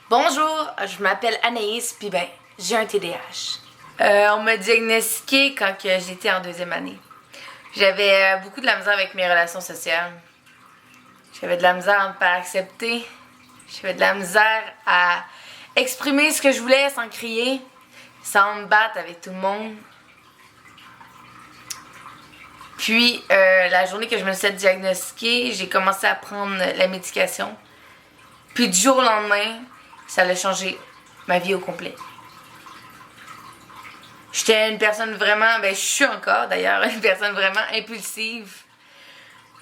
Bonjour, je m'appelle Anaïs, puis ben, j'ai un TDAH. On m'a diagnostiqué quand j'étais en deuxième année. J'avais beaucoup de la misère avec mes relations sociales. J'avais de la misère à me faire accepter. J'avais de la misère à exprimer ce que je voulais sans crier, sans me battre avec tout le monde. Puis, la journée que je me suis diagnostiquée, j'ai commencé à prendre la médication. Puis, du jour au lendemain, ça a changé ma vie au complet. J'étais une personne vraiment, je suis encore d'ailleurs, une personne vraiment impulsive.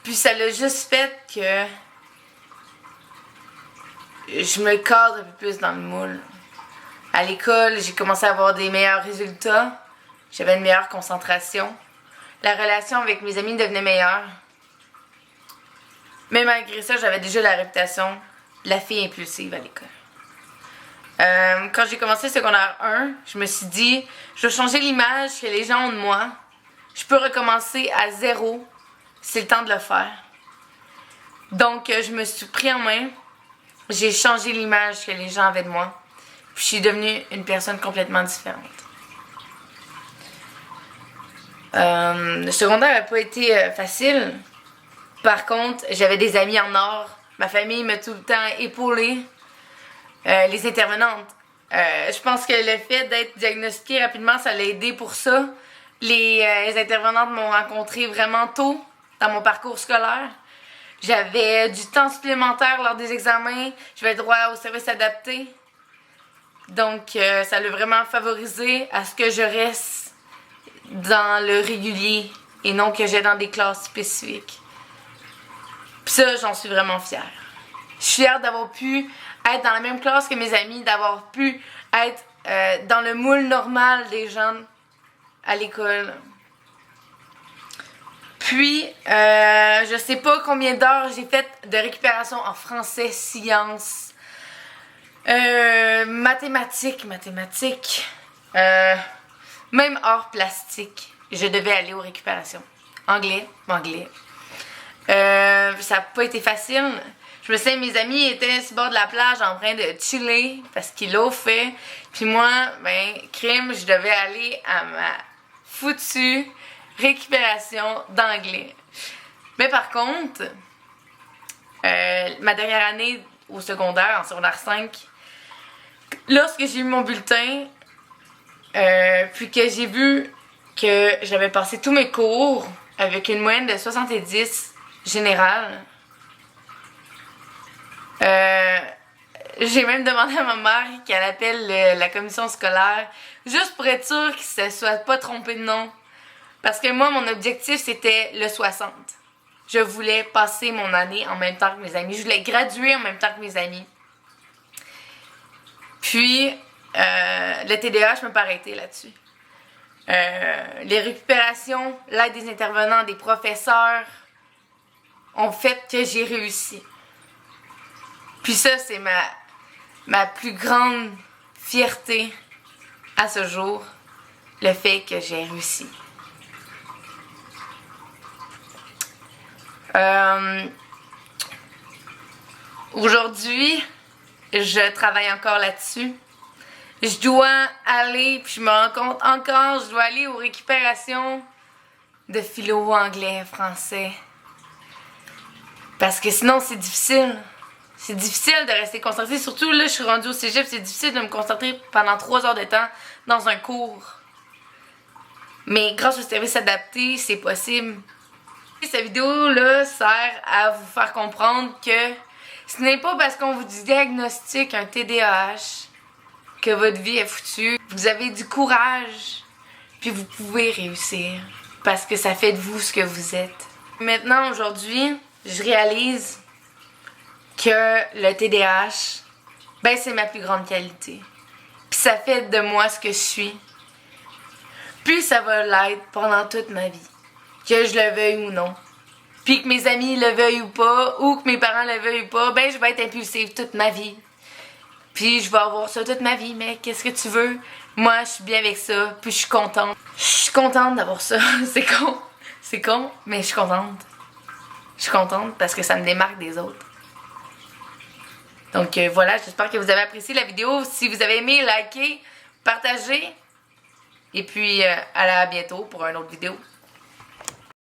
Puis ça l'a juste fait que je me cadre un peu plus dans le moule. À l'école, j'ai commencé à avoir des meilleurs résultats. J'avais une meilleure concentration. La relation avec mes amis devenait meilleure. Mais malgré ça, j'avais déjà la réputation de la fille impulsive à l'école. Quand j'ai commencé secondaire 1, je me suis dit, je vais changer l'image que les gens ont de moi. Je peux recommencer à zéro. C'est le temps de le faire. Donc, je me suis pris en main. J'ai changé l'image que les gens avaient de moi. Puis, je suis devenue une personne complètement différente. Le secondaire n'a pas été facile. Par contre, j'avais des amis en or. Ma famille m'a tout le temps épaulée. Les intervenantes. Je pense que le fait d'être diagnostiquée rapidement, ça l'a aidé pour ça. Les intervenantes m'ont rencontrée vraiment tôt dans mon parcours scolaire. J'avais du temps supplémentaire lors des examens. J'avais le droit au service adapté. Donc, ça l'a vraiment favorisé à ce que je reste dans le régulier et non que j'aille dans des classes spécifiques. Puis ça, j'en suis vraiment fière. Je suis fière d'avoir pu être dans la même classe que mes amis, d'avoir pu être dans le moule normal des gens à l'école. Puis, je sais pas combien d'heures j'ai fait de récupération en français, sciences, mathématiques, même arts plastiques. Je devais aller aux récupérations. Anglais. Ça n'a pas été facile. Je me souviens, mes amis étaient sur le bord de la plage en train de chiller parce qu'ils l'ont fait. Puis moi, crime, je devais aller à ma foutue récupération d'anglais. Mais par contre, ma dernière année au secondaire, en secondaire 5, lorsque j'ai eu mon bulletin, puis que j'ai vu que j'avais passé tous mes cours avec une moyenne de 70 générale, j'ai même demandé à ma mère qu'elle appelle la commission scolaire juste pour être sûre qu'ils ne se soient pas trompés de nom. Parce que moi, mon objectif, c'était le 60. Je voulais passer mon année en même temps que mes amis. Je voulais graduer en même temps que mes amis. Puis, le TDAH m'a pas arrêté là-dessus. Les récupérations, l'aide des intervenants, des professeurs ont fait que j'ai réussi. Puis ça, c'est ma plus grande fierté à ce jour, le fait que j'ai réussi. Aujourd'hui, je travaille encore là-dessus. Je dois aller, puis je me rends compte encore, je dois aller aux récupérations de philo, anglais, français. Parce que sinon, c'est difficile. C'est difficile de rester concentré. Surtout, là, je suis rendue au cégep, c'est difficile de me concentrer pendant 3 heures de temps dans un cours. Mais grâce au service adapté, c'est possible. Cette vidéo-là sert à vous faire comprendre que ce n'est pas parce qu'on vous diagnostique un TDAH que votre vie est foutue. Vous avez du courage, puis vous pouvez réussir. Parce que ça fait de vous ce que vous êtes. Maintenant, aujourd'hui, je réalise que le TDAH, c'est ma plus grande qualité. Puis ça fait de moi ce que je suis. Puis ça va l'être pendant toute ma vie. Que je le veuille ou non. Puis que mes amis le veuillent ou pas, ou que mes parents le veuillent ou pas, je vais être impulsive toute ma vie. Puis je vais avoir ça toute ma vie, mais qu'est-ce que tu veux? Moi, je suis bien avec ça, puis je suis contente. Je suis contente d'avoir ça. C'est con, mais je suis contente. Je suis contente parce que ça me démarque des autres. Donc voilà, j'espère que vous avez apprécié la vidéo. Si vous avez aimé, likez, partagez. Et puis à bientôt pour une autre vidéo.